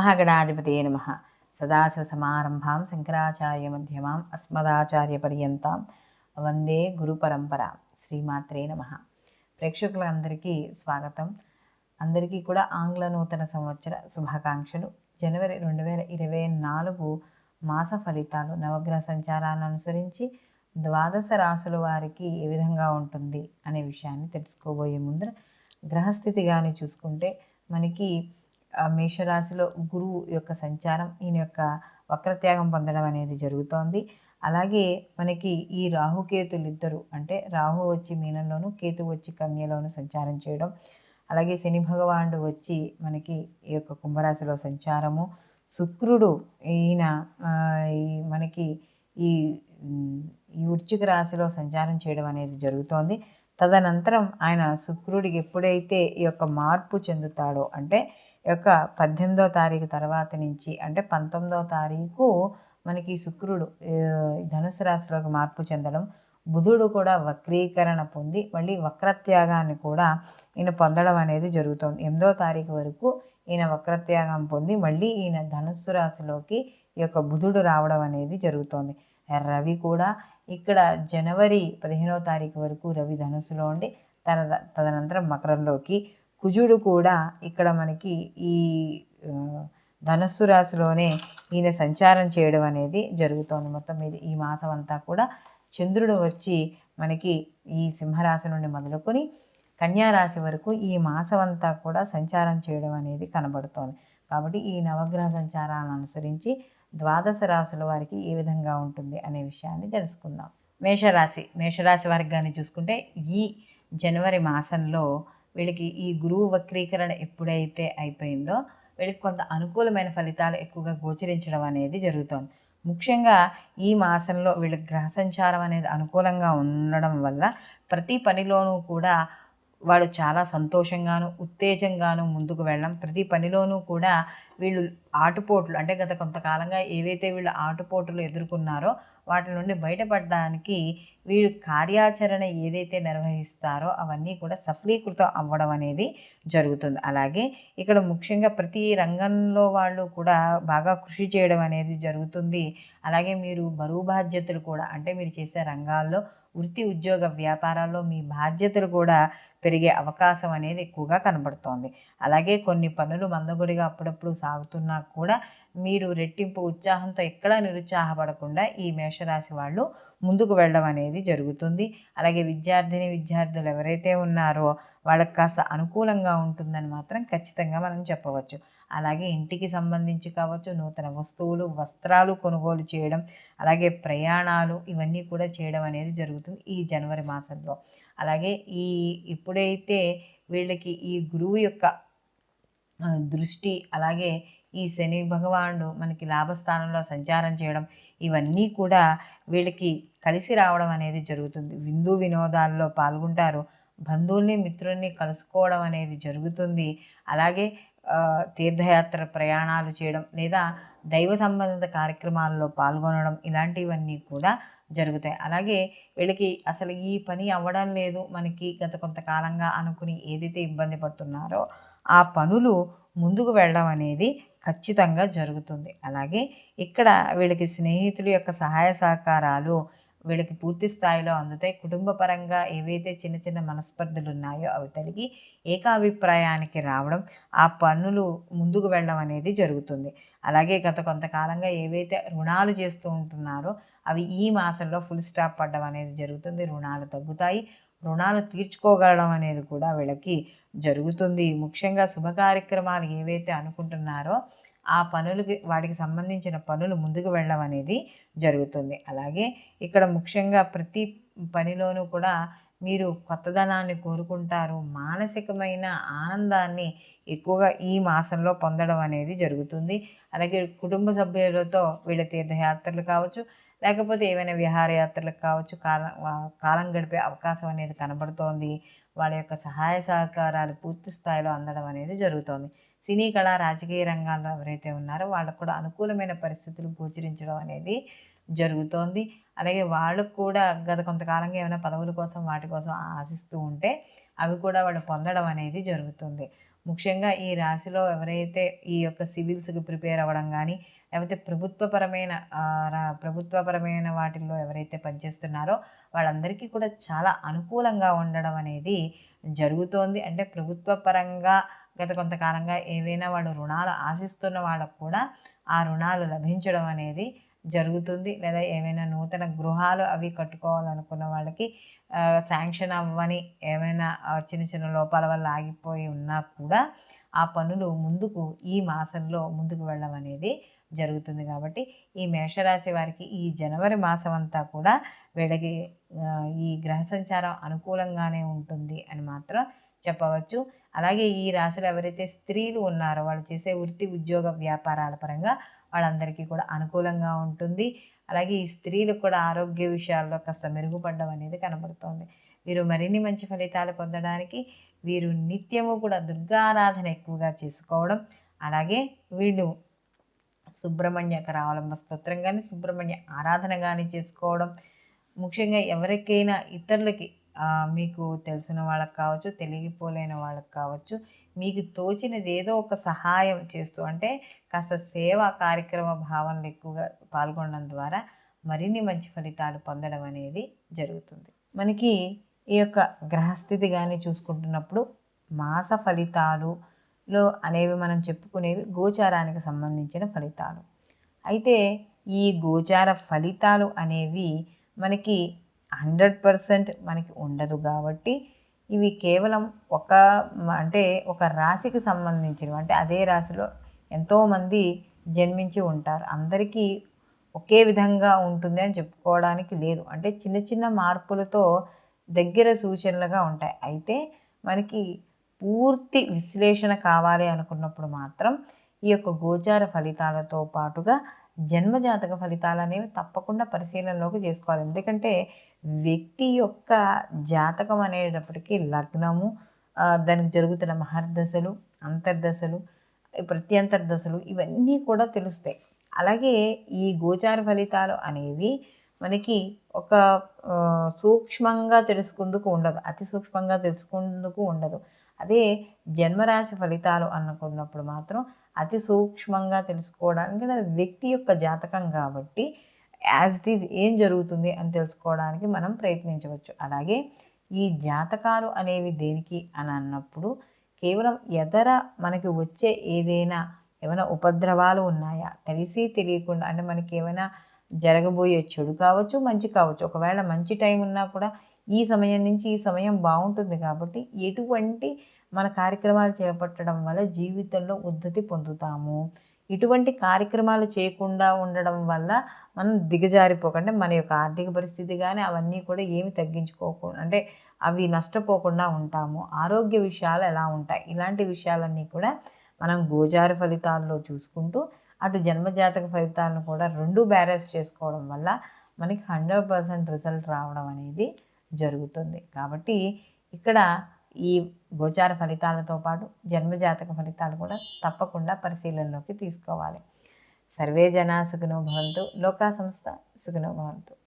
మహాగణాధిపతయే నమః. సదాశివసమారంభాం శంకరాచార్యమధ్యమాం అస్మదాచార్యపర్యంతాం వందే గురుపరంపర. శ్రీమాత్రే నమః. ప్రేక్షకులందరికీ స్వాగతం. అందరికీ కూడా ఆంగ్ల నూతన సంవత్సర శుభాకాంక్షలు. జనవరి 2024 మాస ఫలితాలు నవగ్రహ సంచారాలను అనుసరించి ద్వాదశ రాశుల వారికి ఏ విధంగా ఉంటుంది అనే విషయాన్ని తెలుసుకోబోయే ముందర గ్రహస్థితి కానీ చూసుకుంటే మనకి మేషరాశిలో గురువు యొక్క సంచారం, ఈయన యొక్క వక్రత్యాగం పొందడం అనేది జరుగుతోంది. అలాగే మనకి ఈ రాహుకేతులు ఇద్దరు, అంటే రాహు వచ్చి మీనంలోను, కేతు వచ్చి కన్యలోను సంచారం చేయడం, అలాగే శని భగవానుడు వచ్చి మనకి ఈ యొక్క కుంభరాశిలో సంచారము, శుక్రుడు ఈయన మనకి ఈ వృశ్చిక రాశిలో సంచారం చేయడం అనేది జరుగుతోంది. తదనంతరం ఆయన శుక్రుడికి ఎప్పుడైతే ఈ యొక్క మార్పు చెందుతాడో, అంటే ఈ యొక్క 18వ తారీఖు తర్వాత నుంచి, అంటే 19వ తారీఖు మనకి శుక్రుడు ధనుసు రాశిలోకి మార్పు చెందడం, బుధుడు కూడా వక్రీకరణ పొంది మళ్ళీ వక్రత్యాగాన్ని కూడా ఈయన పొందడం అనేది జరుగుతుంది. 8వ తారీఖు వరకు ఈయన వక్రత్యాగం పొంది మళ్ళీ ఈయన ధనుస్సు రాశిలోకి ఈ యొక్క బుధుడు రావడం అనేది జరుగుతోంది. రవి కూడా ఇక్కడ జనవరి 15వ తారీఖు వరకు రవి ధనుస్సులో ఉండి తదనంతరం మకరంలోకి, కుజుడు కూడా ఇక్కడ మనకి ఈ ధనుస్సు రాశిలోనే ఈయన సంచారం చేయడం అనేది జరుగుతోంది. మొత్తం మీద ఈ మాసం అంతా కూడా చంద్రుడు వచ్చి మనకి ఈ సింహరాశి నుండి మొదలుకొని కన్యారాశి వరకు ఈ మాసం అంతా కూడా సంచారం చేయడం అనేది కనబడుతోంది. కాబట్టి ఈ నవగ్రహ సంచారాలను అనుసరించి ద్వాదశ రాశుల వారికి ఏ విధంగా ఉంటుంది అనే విషయాన్ని తెలుసుకుందాం. మేషరాశి వారికి కానీ చూసుకుంటే ఈ జనవరి మాసంలో వీళ్ళకి ఈ గురువు వక్రీకరణ ఎప్పుడైతే అయిపోయిందో వీళ్ళకి కొంత అనుకూలమైన ఫలితాలు ఎక్కువగా గోచరించడం అనేది జరుగుతుంది. ముఖ్యంగా ఈ మాసంలో వీళ్ళకి గ్రహ సంచారం అనేది అనుకూలంగా ఉండడం వల్ల ప్రతి పనిలోనూ కూడా వాడు చాలా సంతోషంగాను ఉత్తేజంగాను ముందుకు వెళ్ళడం, ప్రతి పనిలోనూ కూడా వీళ్ళు ఆటుపోట్లు, అంటే గత కొంతకాలంగా ఏవైతే వీళ్ళు ఆటుపోట్లు ఎదుర్కొన్నారో వాటి నుండి బయటపడడానికి వీళ్ళు కార్యాచరణ ఏదైతే నిర్వహిస్తారో అవన్నీ కూడా సఫలీకృతం అవ్వడం అనేది జరుగుతుంది. అలాగే ఇక్కడ ముఖ్యంగా ప్రతి రంగంలో వాళ్ళు కూడా బాగా కృషి చేయడం అనేది జరుగుతుంది. అలాగే మీరు బరువు బాధ్యతలు కూడా, అంటే మీరు చేసే రంగాల్లో వృత్తి ఉద్యోగ వ్యాపారాల్లో మీ బాధ్యతలు కూడా పెరిగే అవకాశం అనేది ఎక్కువగా కనబడుతోంది. అలాగే కొన్ని పనులు మందకొడిగా అప్పుడప్పుడు సాగుతున్నా కూడా మీరు రెట్టింపు ఉత్సాహంతో ఎక్కడా నిరుత్సాహపడకుండా ఈ మేషరాశి వాళ్ళు ముందుకు వెళ్ళడం అనేది జరుగుతుంది. అలాగే విద్యార్థులు ఎవరైతే ఉన్నారో వాళ్ళకి కాస్త అనుకూలంగా ఉంటుందని మాత్రం ఖచ్చితంగా మనం చెప్పవచ్చు. అలాగే ఇంటికి సంబంధించి కావచ్చు, నూతన వస్తువులు వస్త్రాలు కొనుగోలు చేయడం, అలాగే ప్రయాణాలు ఇవన్నీ కూడా చేయడం అనేది జరుగుతుంది ఈ జనవరి మాసంలో. అలాగే ఇప్పుడైతే వీళ్ళకి ఈ గురువు యొక్క దృష్టి, అలాగే ఈ శని భగవానుడు మనకి లాభస్థానంలో సంచారం చేయడం, ఇవన్నీ కూడా వీళ్ళకి కలిసి రావడం అనేది జరుగుతుంది. విందు వినోదాల్లో పాల్గొంటారు, బంధువుల్ని మిత్రుల్ని కలుసుకోవడం అనేది జరుగుతుంది. అలాగే తీర్థయాత్ర ప్రయాణాలు చేయడం లేదా దైవ సంబంధిత కార్యక్రమాల్లో పాల్గొనడం, ఇలాంటివన్నీ కూడా జరుగుతాయి. అలాగే వీళ్ళకి అసలు ఈ పని అవ్వడం లేదు మనకి గత కొంతకాలంగా అనుకుని ఏదైతే ఇబ్బంది పడుతున్నారో ఆ పనులు ముందుకు వెళ్ళడం అనేది ఖచ్చితంగా జరుగుతుంది. అలాగే ఇక్కడ వీళ్ళకి స్నేహితుల యొక్క సహాయ సహకారాలు వీళ్ళకి పూర్తి స్థాయిలో అందుతాయి. కుటుంబ పరంగా ఏవైతే చిన్న చిన్న మనస్పర్ధలు ఉన్నాయో అవి తొలగి ఏకాభిప్రాయానికి రావడం, ఆ పనులు ముందుకు వెళ్ళడం అనేది జరుగుతుంది. అలాగే గత కొంతకాలంగా ఏవైతే రుణాలు చేస్తూ ఉంటున్నారో అవి ఈ మాసంలో ఫుల్ స్టాప్ పడడం అనేది జరుగుతుంది. రుణాలు తగ్గుతాయి, రుణాలు తీర్చుకోగలడం అనేది కూడా వీళ్ళకి జరుగుతుంది. ముఖ్యంగా శుభ కార్యక్రమాలు ఏవైతే అనుకుంటున్నారో ఆ పనులకి వాటికి సంబంధించిన పనులు ముందుకు వెళ్ళడం అనేది జరుగుతుంది. అలాగే ఇక్కడ ముఖ్యంగా ప్రతి పనిలోనూ కూడా మీరు కొత్తదనాన్ని కోరుకుంటారు, మానసికమైన ఆనందాన్ని ఎక్కువగా ఈ మాసంలో పొందడం అనేది జరుగుతుంది. అలాగే కుటుంబ సభ్యులతో వీళ్ళ తీర్థయాత్రలు కావచ్చు, లేకపోతే ఏమైనా విహారయాత్రలకు కావచ్చు కాలం గడిపే అవకాశం అనేది కనబడుతోంది. వాళ్ళ యొక్క సహాయ సహకారాలు పూర్తి స్థాయిలో అందడం అనేది జరుగుతోంది. సినీ కళా రాజకీయ రంగాల్లో ఎవరైతే ఉన్నారో వాళ్ళకు కూడా అనుకూలమైన పరిస్థితులు గోచరించడం అనేది జరుగుతోంది. అలాగే వాళ్ళకు కూడా గత కొంతకాలంగా ఏమైనా పదవుల కోసం వాటి కోసం ఆశిస్తూ ఉంటే అవి కూడా వాళ్ళు పొందడం అనేది జరుగుతుంది. ముఖ్యంగా ఈ రాశిలో ఎవరైతే ఈ యొక్క సివిల్స్కి ప్రిపేర్ అవ్వడం కానీ, లేకపోతే ప్రభుత్వపరమైన వాటిల్లో ఎవరైతే పనిచేస్తున్నారో వాళ్ళందరికీ కూడా చాలా అనుకూలంగా ఉండడం అనేది జరుగుతోంది. అంటే ప్రభుత్వ పరంగా గత కొంతకాలంగా ఏవైనా వాళ్ళు రుణాలు ఆశిస్తున్న వాళ్ళకు కూడా ఆ రుణాలు లభించడం అనేది జరుగుతుంది. లేదా ఏమైనా నూతన గృహాలు అవి కట్టుకోవాలనుకున్న వాళ్ళకి శాంక్షన్ అవ్వని ఏమైనా చిన్న చిన్న లోపాల వల్ల ఆగిపోయి ఉన్నా కూడా ఆ పనులు ఈ మాసంలో ముందుకు వెళ్ళడం అనేది జరుగుతుంది. కాబట్టి ఈ మేషరాశి వారికి ఈ జనవరి మాసం అంతా కూడా వీళ్ళకి ఈ గ్రహ సంచారం అనుకూలంగానే ఉంటుంది అని మాత్రం చెప్పవచ్చు. అలాగే ఈ రాశిలో ఎవరైతే స్త్రీలు ఉన్నారో వాళ్ళు చేసే వృత్తి ఉద్యోగ వ్యాపారాల పరంగా వాళ్ళందరికీ కూడా అనుకూలంగా ఉంటుంది. అలాగే ఈ స్త్రీలకు కూడా ఆరోగ్య విషయాల్లో కాస్త మెరుగుపడడం అనేది కనబడుతోంది. వీరు మరిన్ని మంచి ఫలితాలు పొందడానికి వీరు నిత్యము కూడా దుర్గారాధన ఎక్కువగా చేసుకోవడం, అలాగే వీళ్ళు సుబ్రహ్మణ్య కరావలంబ స్తోత్రం కానీ సుబ్రహ్మణ్య ఆరాధన కానీ చేసుకోవడం, ముఖ్యంగా ఎవరికైనా ఇతరులకి మీకు తెలిసిన వాళ్ళకి కావచ్చు, తెలియపోలేని వాళ్ళకి కావచ్చు, మీకు తోచినది ఏదో ఒక సహాయం చేస్తూ అంటే కాస్త సేవా కార్యక్రమ భావనలు ఎక్కువగా పాల్గొనడం ద్వారా మరిన్ని మంచి ఫలితాలు పొందడం అనేది జరుగుతుంది. మనకి ఈ యొక్క గ్రహస్థితి కానీ చూసుకుంటున్నప్పుడు మాస ఫలితాలులో అనేవి మనం చెప్పుకునేవి గోచారానికి సంబంధించిన ఫలితాలు. అయితే ఈ గోచార ఫలితాలు అనేవి మనకి 100% మనకి ఉండదు కాబట్టి ఇవి కేవలం ఒక రాశికి సంబంధించినవి. అంటే అదే రాశిలో ఎంతోమంది జన్మించి ఉంటారు, అందరికీ ఒకే విధంగా ఉంటుంది అని చెప్పుకోవడానికి లేదు. అంటే చిన్న చిన్న మార్పులతో దగ్గర సూచనలుగా ఉంటాయి. అయితే మనకి పూర్తి విశ్లేషణ కావాలి అనుకున్నప్పుడు మాత్రం ఈ యొక్క గోచార ఫలితాలతో పాటుగా జన్మజాతక ఫలితాలు అనేవి తప్పకుండా పరిశీలనలోకి చేసుకోవాలి. ఎందుకంటే వ్యక్తి యొక్క జాతకం అనేటప్పటికీ లగ్నము, దానికి జరుగుతున్న మహర్దశలు, అంతర్దశలు, ప్రత్యంతర్ దశలు ఇవన్నీ కూడా తెలుస్తాయి. అలాగే ఈ గోచార ఫలితాలు అనేవి మనకి ఒక సూక్ష్మంగా తెలుసుకుందుకు ఉండదు, అతి సూక్ష్మంగా తెలుసుకుందుకు ఉండదు. అదే జన్మరాశి ఫలితాలు అనుకున్నప్పుడు మాత్రం అతి సూక్ష్మంగా తెలుసుకోవడానికి వ్యక్తి యొక్క జాతకం కాబట్టి యాజ్ ఇట్ ఈజ్ ఏం జరుగుతుంది అని తెలుసుకోవడానికి మనం ప్రయత్నించవచ్చు. అలాగే ఈ జాతకాలు అనేవి దేనికి అని అన్నప్పుడు కేవలం మనకి వచ్చే ఏమైనా ఉపద్రవాలు ఉన్నాయా, తెలిసి తెలియకుండా, అంటే మనకి ఏమైనా జరగబోయే చెడు కావచ్చు, మంచి కావచ్చు. ఒకవేళ మంచి టైం ఉన్నా కూడా ఈ సమయం నుంచి ఈ సమయం బాగుంటుంది కాబట్టి ఎటువంటి మన కార్యక్రమాలు చేపట్టడం వల్ల జీవితంలో ఉద్ధతి పొందుతాము, ఇటువంటి కార్యక్రమాలు చేయకుండా ఉండడం వల్ల మనం దిగజారిపోకుండా మన యొక్క ఆర్థిక పరిస్థితి కానీ అవన్నీ కూడా ఏమి తగ్గించుకోకుండా, అంటే అవి నష్టపోకుండా ఉంటాము. ఆరోగ్య విషయాలు ఎలా ఉంటాయి, ఇలాంటి విషయాలన్నీ కూడా మనం గోచార ఫలితాల్లో చూసుకుంటూ అటు జన్మజాతక ఫలితాలను కూడా 2 బ్యాలెన్స్ చేసుకోవడం వల్ల మనకి 100% రిజల్ట్ రావడం అనేది జరుగుతుంది. కాబట్టి ఇక్కడ ఈ గోచార ఫలితాలతో పాటు జన్మజాతక ఫలితాలు కూడా తప్పకుండా పరిశీలనలోకి తీసుకోవాలి. సర్వే జనా సుఖినో భవంతు, లోకా సంస్థ సుఖినో భవంతు.